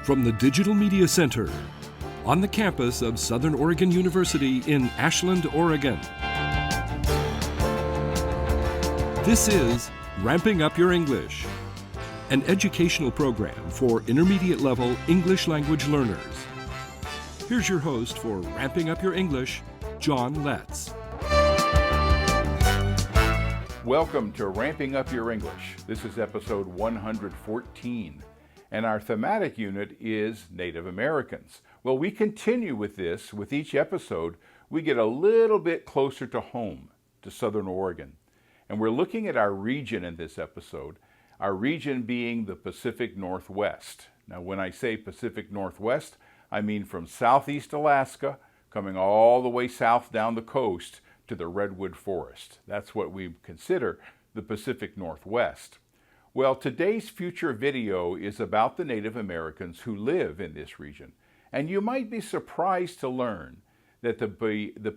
From the Digital Media Center, on the campus of Southern Oregon University in Ashland, Oregon. This is Ramping Up Your English, an educational program for intermediate level English language learners. Here's your host for Ramping Up Your English, John Letts. Welcome to Ramping Up Your English. This is episode 114, and our thematic unit is Native Americans. Well, we continue with this. With each episode, we get a little bit closer to home, to Southern Oregon. And we're looking at our region in this episode, our region being the Pacific Northwest. Now, when I say Pacific Northwest, I mean from southeast Alaska, coming all the way south down the coast to the Redwood Forest. That's what we consider the Pacific Northwest. Well, today's future video is about the Native Americans who live in this region. And you might be surprised to learn that the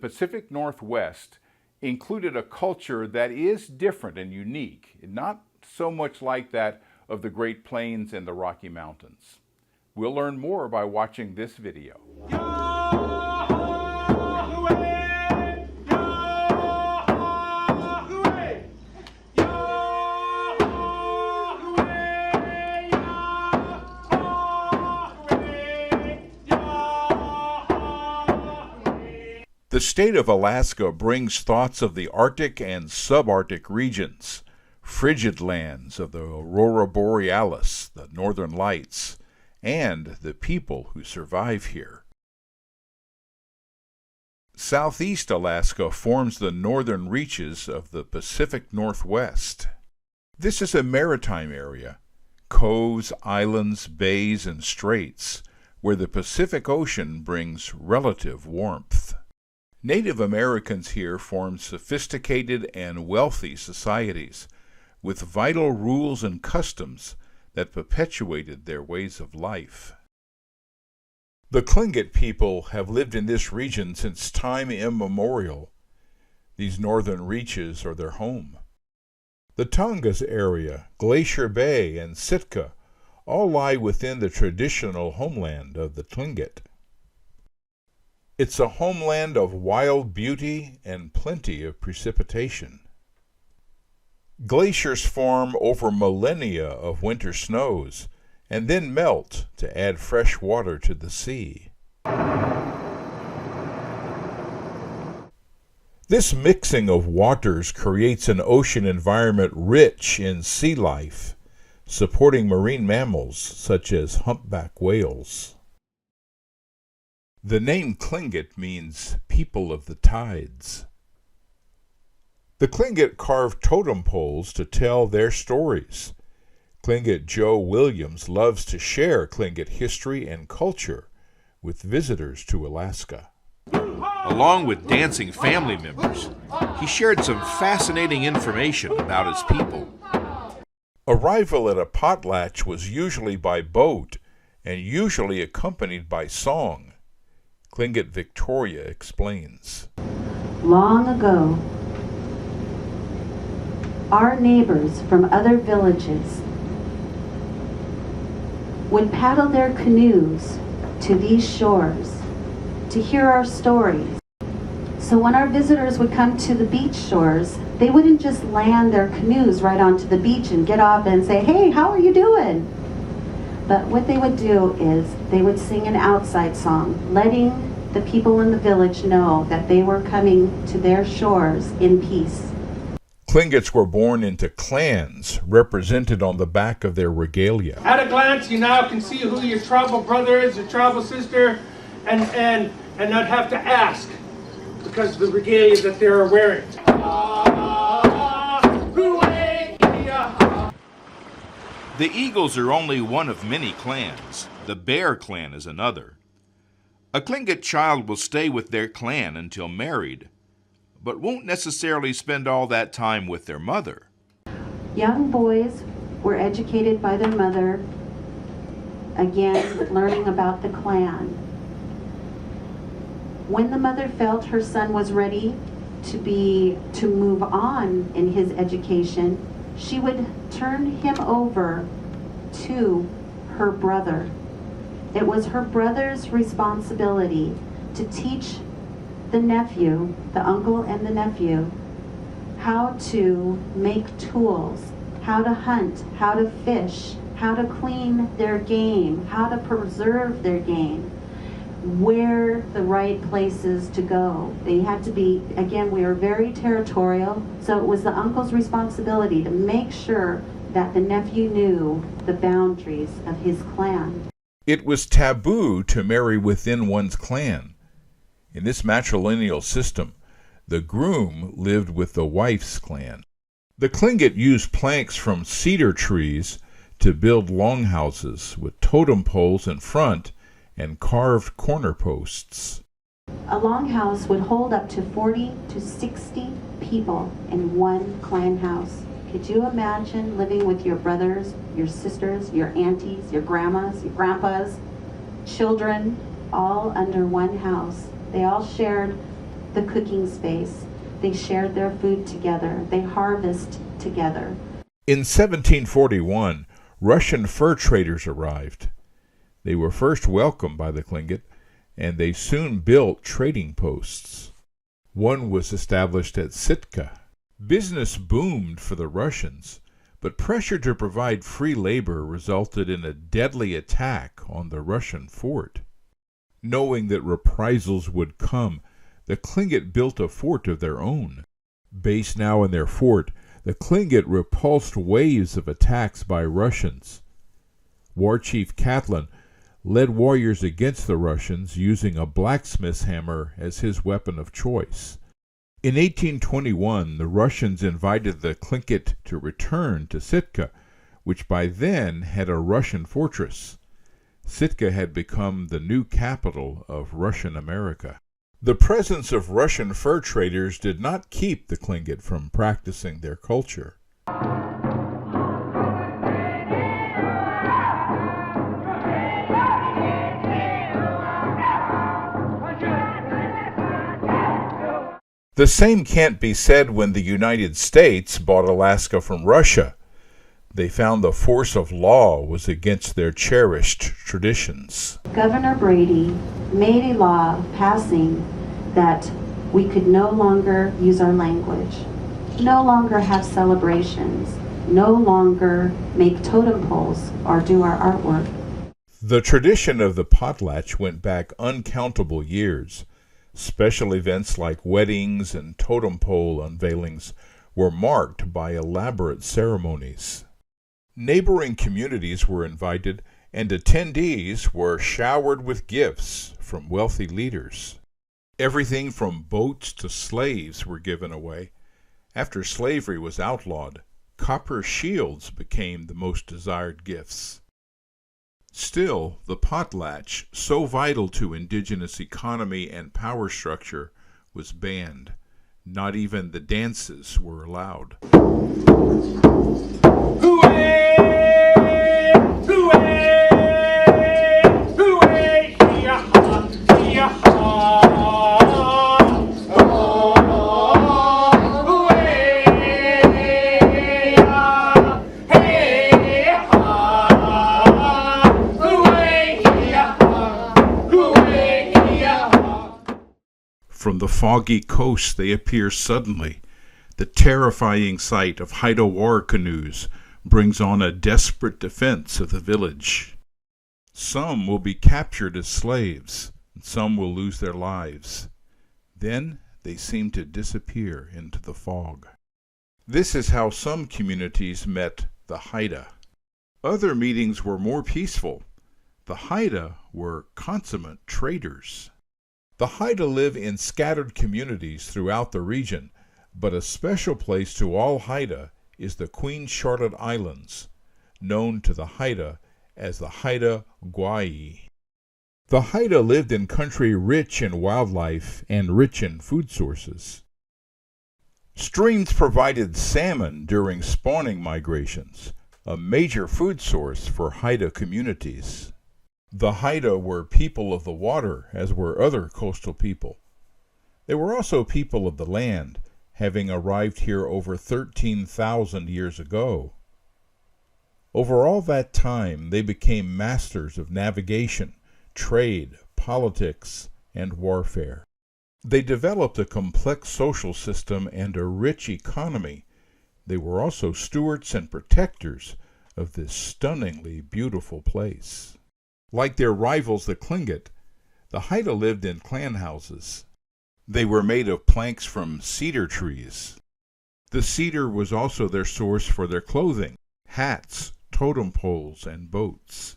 Pacific Northwest included a culture that is different and unique, not so much like that of the Great Plains and the Rocky Mountains. We'll learn more by watching this video. The state of Alaska brings thoughts of the Arctic and subarctic regions, frigid lands of the Aurora Borealis, the Northern Lights, and the people who survive here. Southeast Alaska forms the northern reaches of the Pacific Northwest. This is a maritime area, coves, islands, bays, and straits, where the Pacific Ocean brings relative warmth. Native Americans here formed sophisticated and wealthy societies, with vital rules and customs that perpetuated their ways of life. The Tlingit people have lived in this region since time immemorial. These northern reaches are their home. The Tongass area, Glacier Bay, and Sitka all lie within the traditional homeland of the Tlingit. It's a homeland of wild beauty and plenty of precipitation. Glaciers form over millennia of winter snows and then melt to add fresh water to the sea. This mixing of waters creates an ocean environment rich in sea life, supporting marine mammals such as humpback whales. The name Tlingit means people of the tides. The Tlingit carve totem poles to tell their stories. Tlingit Joe Williams loves to share Tlingit history and culture with visitors to Alaska. Along with dancing family members, he shared some fascinating information about his people. Arrival at a potlatch was usually by boat and usually accompanied by song. Tlingit Victoria explains. Long ago, our neighbors from other villages would paddle their canoes to these shores to hear our stories. So when our visitors would come to the beach shores, they wouldn't just land their canoes right onto the beach and get off and say, "Hey, how are you doing?" But what they would do is they would sing an outside song, letting the people in the village know that they were coming to their shores in peace. Tlingits were born into clans, represented on the back of their regalia. At a glance, you now can see who your tribal brother is, your tribal sister, and not have to ask because of the regalia that they're wearing. The Eagles are only one of many clans. The Bear clan is another. A Tlingit child will stay with their clan until married, but won't necessarily spend all that time with their mother. Young boys were educated by their mother, again learning about the clan. When the mother felt her son was ready to move on in his education, she would turn him over to her brother. It was her brother's responsibility to teach the nephew, the uncle and the nephew, how to make tools, how to hunt, how to fish, how to clean their game, how to preserve their game, where the right places to go. They had to be, again, we were very territorial, so it was the uncle's responsibility to make sure that the nephew knew the boundaries of his clan. It was taboo to marry within one's clan. In this matrilineal system, the groom lived with the wife's clan. The Tlingit used planks from cedar trees to build longhouses with totem poles in front and carved corner posts. A longhouse would hold up to 40 to 60 people in one clan house. Could you imagine living with your brothers, your sisters, your aunties, your grandmas, your grandpas, children, all under one house? They all shared the cooking space. They shared their food together. They harvested together. In 1741, Russian fur traders arrived. They were first welcomed by the Tlingit, and they soon built trading posts. One was established at Sitka. Business boomed for the Russians, but pressure to provide free labor resulted in a deadly attack on the Russian fort. Knowing that reprisals would come, the Tlingit built a fort of their own. Based now in their fort, the Tlingit repulsed waves of attacks by Russians. War Chief Catlin led warriors against the Russians using a blacksmith's hammer as his weapon of choice. In 1821, the Russians invited the Tlingit to return to Sitka, which by then had a Russian fortress. Sitka had become the new capital of Russian America. The presence of Russian fur traders did not keep the Tlingit from practicing their culture. The same can't be said when the United States bought Alaska from Russia. They found the force of law was against their cherished traditions. Governor Brady made a law passing that we could no longer use our language, no longer have celebrations, no longer make totem poles or do our artwork. The tradition of the potlatch went back uncountable years. Special events like weddings and totem pole unveilings were marked by elaborate ceremonies. Neighboring communities were invited, and attendees were showered with gifts from wealthy leaders. Everything from boats to slaves were given away. After slavery was outlawed, copper shields became the most desired gifts. Still, the potlatch, so vital to indigenous economy and power structure, was banned. Not even the dances were allowed. From the foggy coast they appear suddenly. The terrifying sight of Haida war canoes brings on a desperate defense of the village. Some will be captured as slaves, and some will lose their lives. Then they seem to disappear into the fog. This is how some communities met the Haida. Other meetings were more peaceful. The Haida were consummate traders. The Haida live in scattered communities throughout the region, but a special place to all Haida is the Queen Charlotte Islands, known to the Haida as the Haida Gwaii. The Haida lived in country rich in wildlife and rich in food sources. Streams provided salmon during spawning migrations, a major food source for Haida communities. The Haida were people of the water, as were other coastal people. They were also people of the land, having arrived here over 13,000 years ago. Over all that time, they became masters of navigation, trade, politics, and warfare. They developed a complex social system and a rich economy. They were also stewards and protectors of this stunningly beautiful place. Like their rivals, the Tlingit, the Haida lived in clan houses. They were made of planks from cedar trees. The cedar was also their source for their clothing, hats, totem poles, and boats.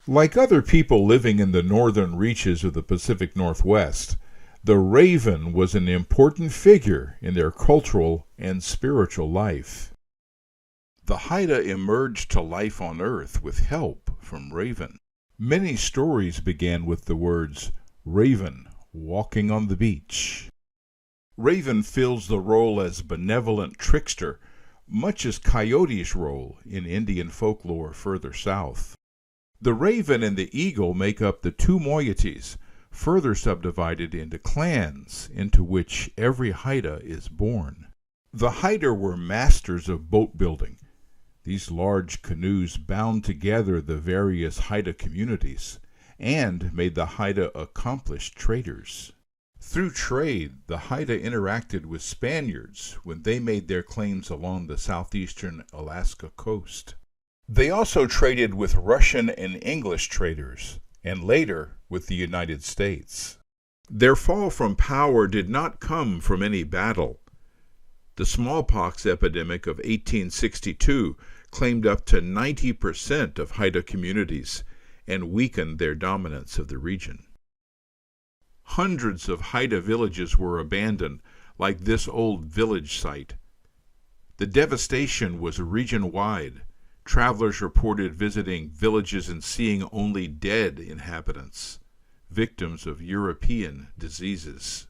Like other people living in the northern reaches of the Pacific Northwest, the raven was an important figure in their cultural and spiritual life. The Haida emerged to life on Earth with help from Raven. Many stories began with the words, "Raven, walking on the beach." Raven fills the role as benevolent trickster, much as Coyote's role in Indian folklore further south. The raven and the eagle make up the two moieties, further subdivided into clans, into which every Haida is born. The Haida were masters of boat building. These large canoes bound together the various Haida communities, and made the Haida accomplished traders. Through trade, the Haida interacted with Spaniards when they made their claims along the southeastern Alaska coast. They also traded with Russian and English traders, and later with the United States. Their fall from power did not come from any battle. The smallpox epidemic of 1862 claimed up to 90% of Haida communities and weakened their dominance of the region. Hundreds of Haida villages were abandoned, like this old village site. The devastation was region-wide. Travelers reported visiting villages and seeing only dead inhabitants, victims of European diseases.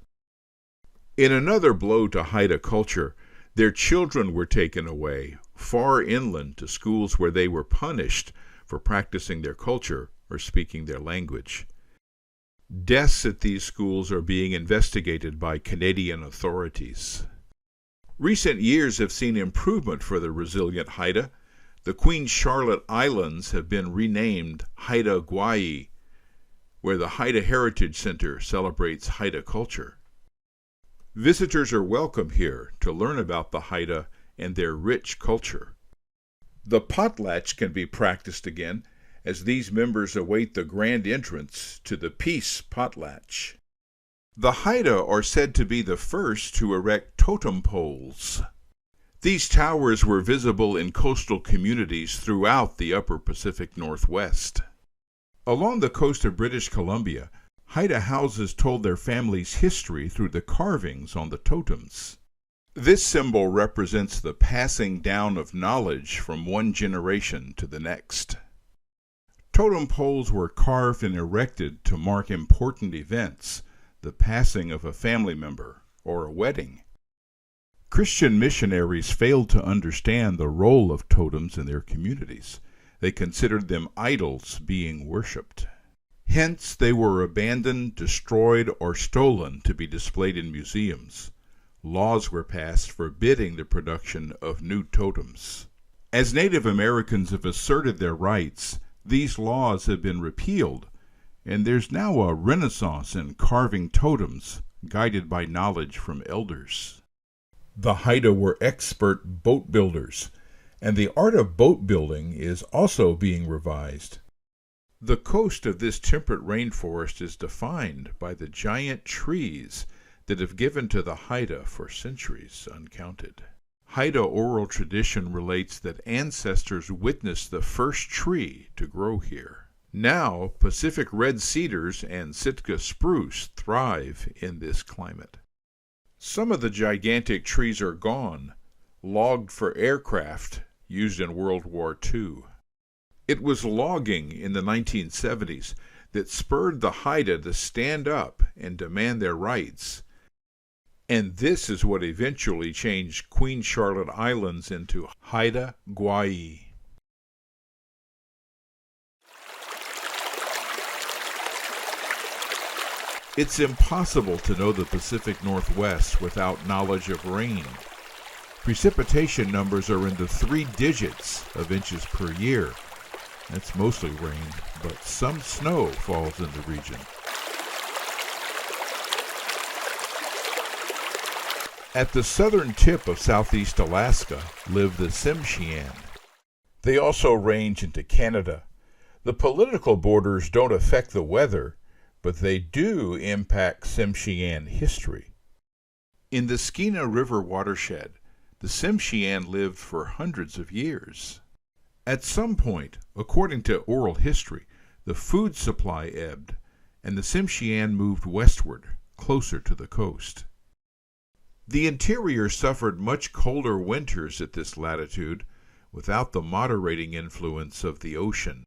In another blow to Haida culture, their children were taken away, far inland to schools where they were punished for practicing their culture or speaking their language. Deaths at these schools are being investigated by Canadian authorities. Recent years have seen improvement for the resilient Haida. The Queen Charlotte Islands have been renamed Haida Gwaii, where the Haida Heritage Center celebrates Haida culture. Visitors are welcome here to learn about the Haida and their rich culture. The potlatch can be practiced again as these members await the grand entrance to the Peace Potlatch. The Haida are said to be the first to erect totem poles. These towers were visible in coastal communities throughout the upper Pacific Northwest. Along the coast of British Columbia, Haida houses told their family's history through the carvings on the totems. This symbol represents the passing down of knowledge from one generation to the next. Totem poles were carved and erected to mark important events, the passing of a family member or a wedding. Christian missionaries failed to understand the role of totems in their communities. They considered them idols being worshipped. Hence, they were abandoned, destroyed, or stolen to be displayed in museums. Laws were passed forbidding the production of new totems. As Native Americans have asserted their rights, these laws have been repealed, and there's now a renaissance in carving totems, guided by knowledge from elders. The Haida were expert boat builders, and the art of boat building is also being revised. The coast of this temperate rainforest is defined by the giant trees that have given to the Haida for centuries uncounted. Haida oral tradition relates that ancestors witnessed the first tree to grow here. Now, Pacific red cedars and Sitka spruce thrive in this climate. Some of the gigantic trees are gone, logged for aircraft used in World War II. It was logging in the 1970s that spurred the Haida to stand up and demand their rights. And this is what eventually changed Queen Charlotte Islands into Haida Gwaii. It's impossible to know the Pacific Northwest without knowledge of rain. Precipitation numbers are in the 3 digits of inches per year. It's mostly rain, but some snow falls in the region. At the southern tip of southeast Alaska live the Tsimshian. They also range into Canada. The political borders don't affect the weather, but they do impact Tsimshian history. In the Skeena River watershed, the Tsimshian lived for hundreds of years. At some point, according to oral history, the food supply ebbed, and the Tsimshian moved westward, closer to the coast. The interior suffered much colder winters at this latitude, without the moderating influence of the ocean.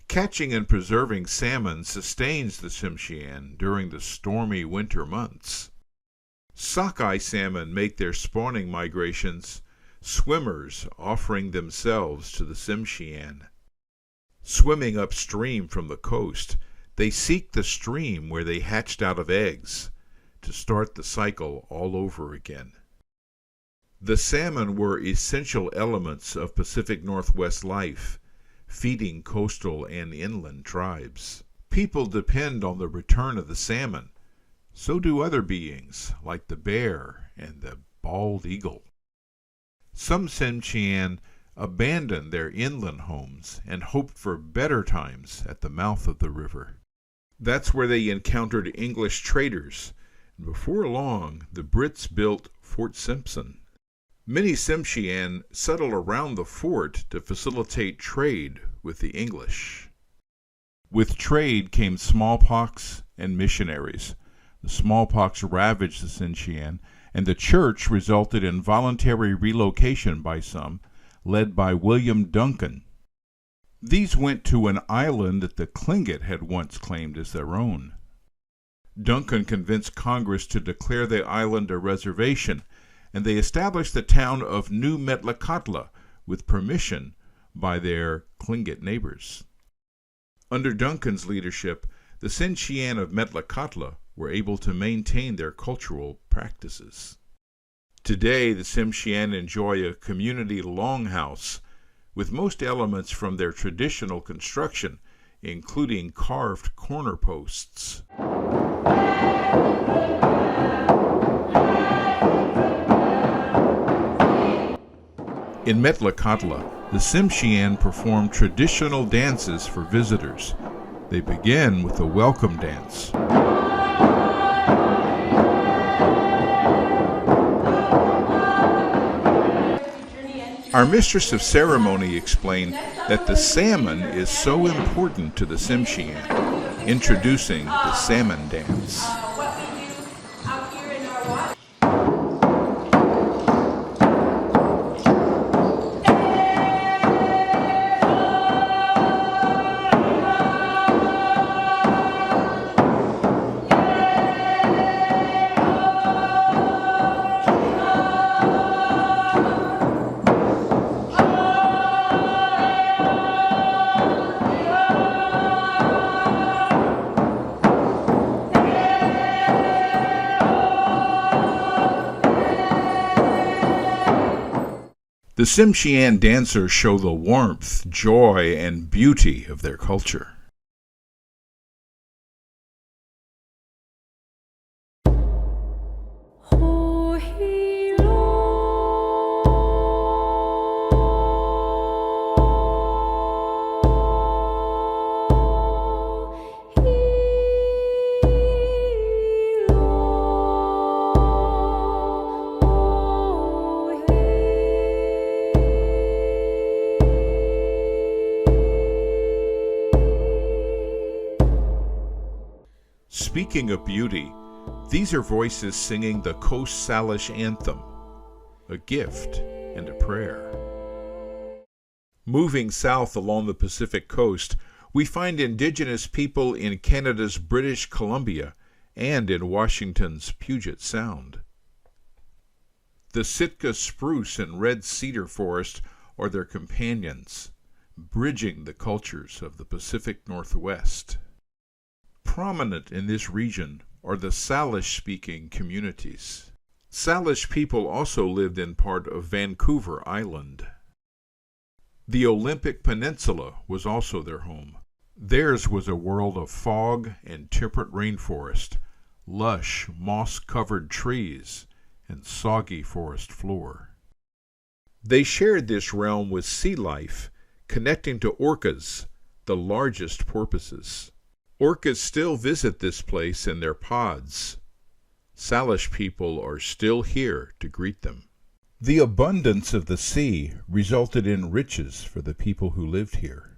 Catching and preserving salmon sustains the Tsimshian during the stormy winter months. Sockeye salmon make their spawning migrations, swimmers offering themselves to the Tsimshian. Swimming upstream from the coast, they seek the stream where they hatched out of eggs, to start the cycle all over again. The salmon were essential elements of Pacific Northwest life, feeding coastal and inland tribes. People depend on the return of the salmon. So do other beings, like the bear and the bald eagle. Some Tsimshian abandoned their inland homes and hoped for better times at the mouth of the river. That's where they encountered English traders. Before long, the Brits built Fort Simpson. Many Tsimshian settled around the fort to facilitate trade with the English. With trade came smallpox and missionaries. The smallpox ravaged the Tsimshian, and the church resulted in voluntary relocation by some, led by William Duncan. These went to an island that the Tlingit had once claimed as their own. Duncan convinced Congress to declare the island a reservation, and they established the town of New Metlakatla with permission by their Tlingit neighbors. Under Duncan's leadership, the Tsimshian of Metlakatla were able to maintain their cultural practices. Today, the Tsimshian enjoy a community longhouse with most elements from their traditional construction, including carved corner posts. In Metlakatla, the Tsimshian perform traditional dances for visitors. They begin with the welcome dance. Our mistress of ceremony explained that the salmon is so important to the Tsimshian, introducing the salmon dance. The Tsimshian dancers show the warmth, joy, and beauty of their culture. Speaking of beauty, these are voices singing the Coast Salish anthem, a gift and a prayer. Moving south along the Pacific coast, we find Indigenous people in Canada's British Columbia and in Washington's Puget Sound. The Sitka spruce and red cedar forest are their companions, bridging the cultures of the Pacific Northwest. Prominent in this region are the Salish-speaking communities. Salish people also lived in part of Vancouver Island. The Olympic Peninsula was also their home. Theirs was a world of fog and temperate rainforest, lush, moss-covered trees, and soggy forest floor. They shared this realm with sea life, connecting to orcas, the largest porpoises. Orcas still visit this place in their pods. Salish people are still here to greet them. The abundance of the sea resulted in riches for the people who lived here.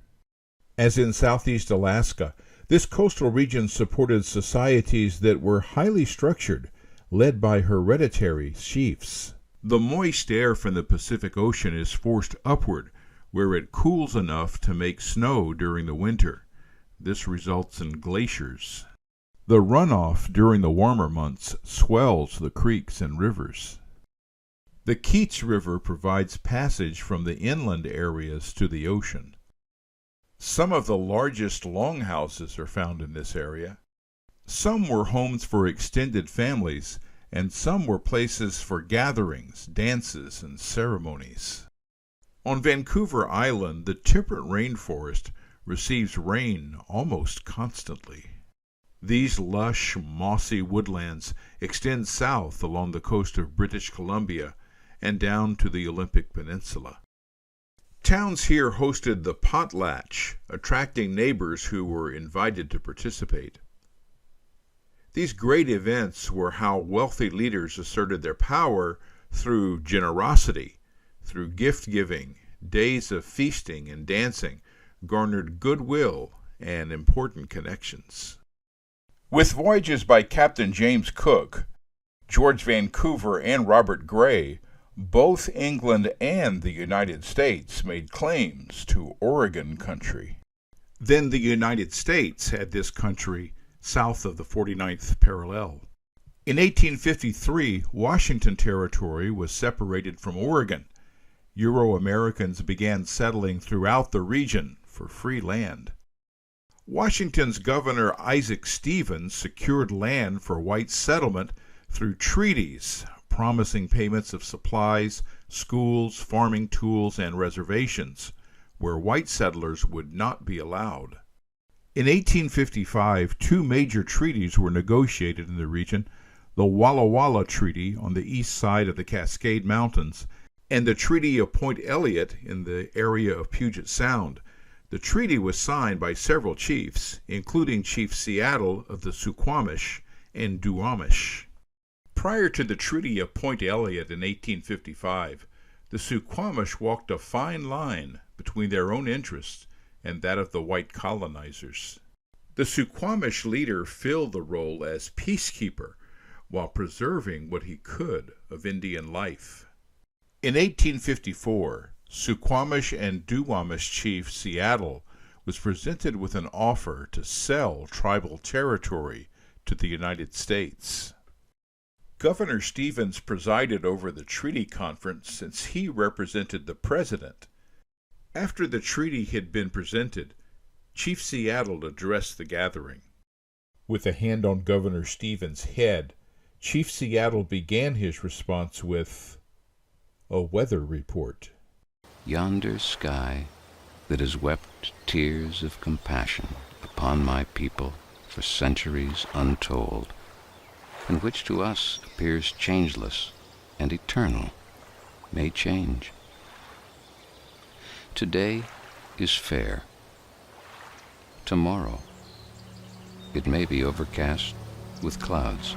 As in southeast Alaska, this coastal region supported societies that were highly structured, led by hereditary chiefs. The moist air from the Pacific Ocean is forced upward, where it cools enough to make snow during the winter. This results in glaciers. The runoff during the warmer months swells the creeks and rivers. The Keats River provides passage from the inland areas to the ocean. Some of the largest longhouses are found in this area. Some were homes for extended families, and some were places for gatherings, dances, and ceremonies. On Vancouver Island, the temperate rainforest receives rain almost constantly. These lush, mossy woodlands extend south along the coast of British Columbia and down to the Olympic Peninsula. Towns here hosted the potlatch, attracting neighbors who were invited to participate. These great events were how wealthy leaders asserted their power through generosity, through gift-giving, days of feasting and dancing, garnered goodwill and important connections. With voyages by Captain James Cook, George Vancouver, and Robert Gray, both England and the United States made claims to Oregon country. Then the United States had this country south of the 49th parallel. In 1853, Washington Territory was separated from Oregon. Euro-Americans began settling throughout the region for free land. Washington's Governor Isaac Stevens secured land for white settlement through treaties promising payments of supplies, schools, farming tools, and reservations, where white settlers would not be allowed. In 1855, two major treaties were negotiated in the region, the Walla Walla Treaty on the east side of the Cascade Mountains and the Treaty of Point Elliott in the area of Puget Sound. The treaty was signed by several chiefs, including Chief Seattle of the Suquamish and Duwamish. Prior to the Treaty of Point Elliott in 1855, the Suquamish walked a fine line between their own interests and that of the white colonizers. The Suquamish leader filled the role as peacekeeper while preserving what he could of Indian life. In 1854, Suquamish and Duwamish Chief Seattle was presented with an offer to sell tribal territory to the United States. Governor Stevens presided over the treaty conference since he represented the president. After the treaty had been presented, Chief Seattle addressed the gathering. With a hand on Governor Stevens' head, Chief Seattle began his response with a weather report. Yonder sky that has wept tears of compassion upon my people for centuries untold, and which to us appears changeless and eternal, may change. Today is fair. Tomorrow it may be overcast with clouds.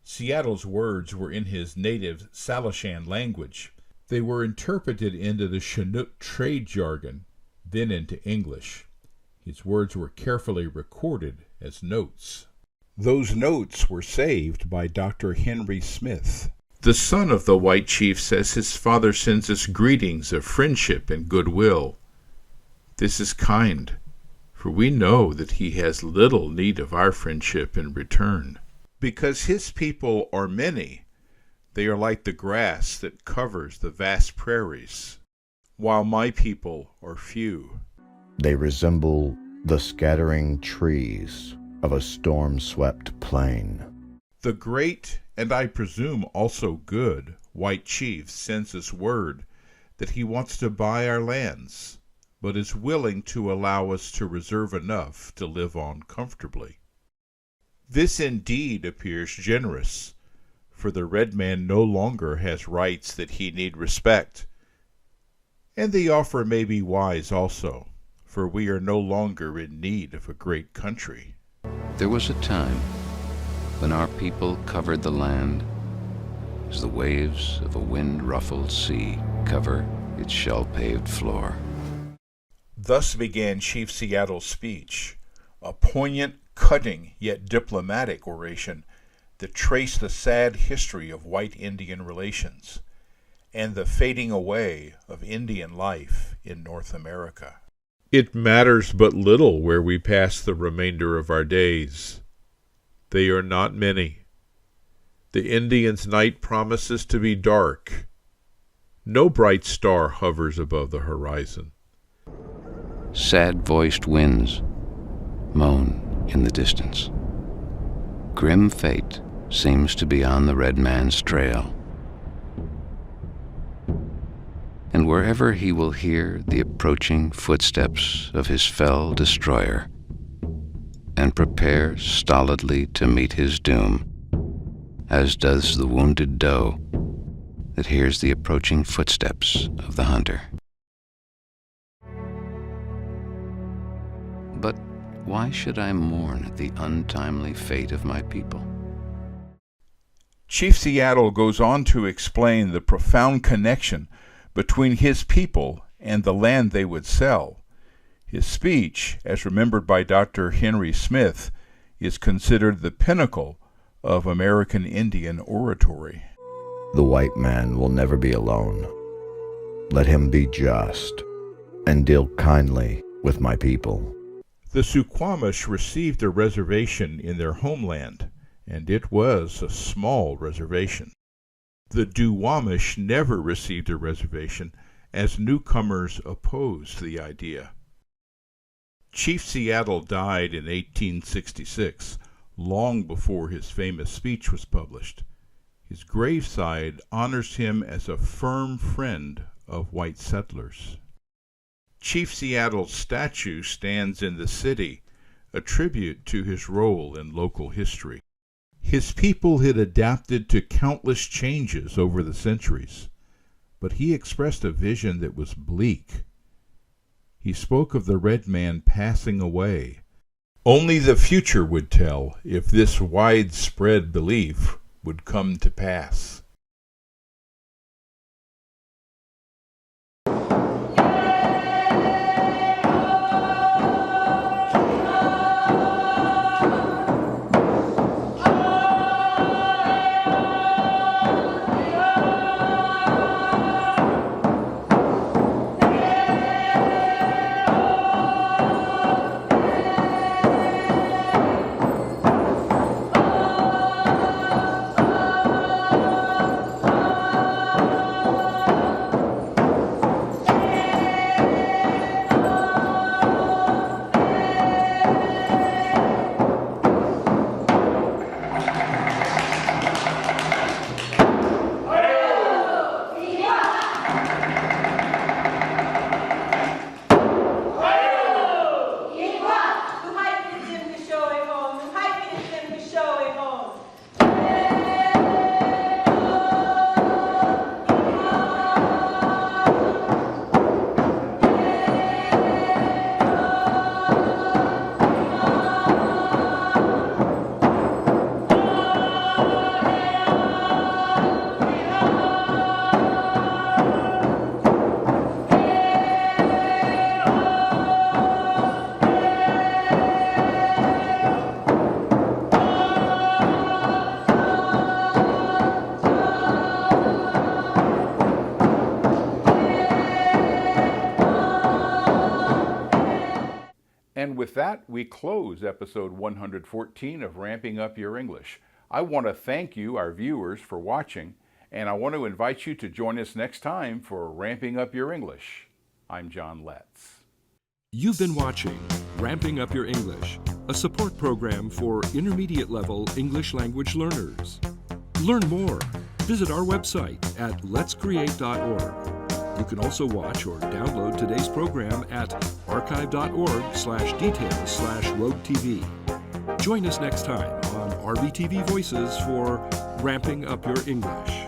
Seattle's words were in his native Salishan language. They were interpreted into the Chinook trade jargon, then into English. His words were carefully recorded as notes. Those notes were saved by Dr. Henry Smith. The son of the white chief says his father sends us greetings of friendship and goodwill. This is kind, for we know that he has little need of our friendship in return. Because his people are many, they are like the grass that covers the vast prairies, while my people are few. They resemble the scattering trees of a storm-swept plain. The great, and I presume also good, white chief sends us word that he wants to buy our lands, but is willing to allow us to reserve enough to live on comfortably. This indeed appears generous, for the red man no longer has rights that he need respect. And the offer may be wise also, for we are no longer in need of a great country. There was a time when our people covered the land as the waves of a wind-ruffled sea cover its shell-paved floor. Thus began Chief Seattle's speech, a poignant, cutting, yet diplomatic oration that traced the sad history of white Indian relations and the fading away of Indian life in North America. It matters but little where we pass the remainder of our days. They are not many. The Indian's night promises to be dark. No bright star hovers above the horizon. Sad-voiced winds moan in the distance. Grim fate seems to be on the red man's trail. And wherever he will hear the approaching footsteps of his fell destroyer and prepare stolidly to meet his doom, as does the wounded doe that hears the approaching footsteps of the hunter. But why should I mourn at the untimely fate of my people? Chief Seattle goes on to explain the profound connection between his people and the land they would sell. His speech, as remembered by Dr. Henry Smith, is considered the pinnacle of American Indian oratory. The white man will never be alone. Let him be just and deal kindly with my people. The Suquamish received a reservation in their homeland, and it was a small reservation. The Duwamish never received a reservation, as newcomers opposed the idea. Chief Seattle died in 1866, long before his famous speech was published. His graveside honors him as a firm friend of white settlers. Chief Seattle's statue stands in the city, a tribute to his role in local history. His people had adapted to countless changes over the centuries, but he expressed a vision that was bleak. He spoke of the red man passing away. Only the future would tell if this widespread belief would come to pass. And with that, we close episode 114 of Ramping Up Your English. I want to thank you, our viewers, for watching, and I want to invite you to join us next time for Ramping Up Your English. I'm John Letts. You've been watching Ramping Up Your English, a support program for intermediate level English language learners. Learn more. Visit our website at letscreate.org. You can also watch or download today's program at archive.org/details/roadtv. Join us next time on RBTV Voices for Ramping Up Your English.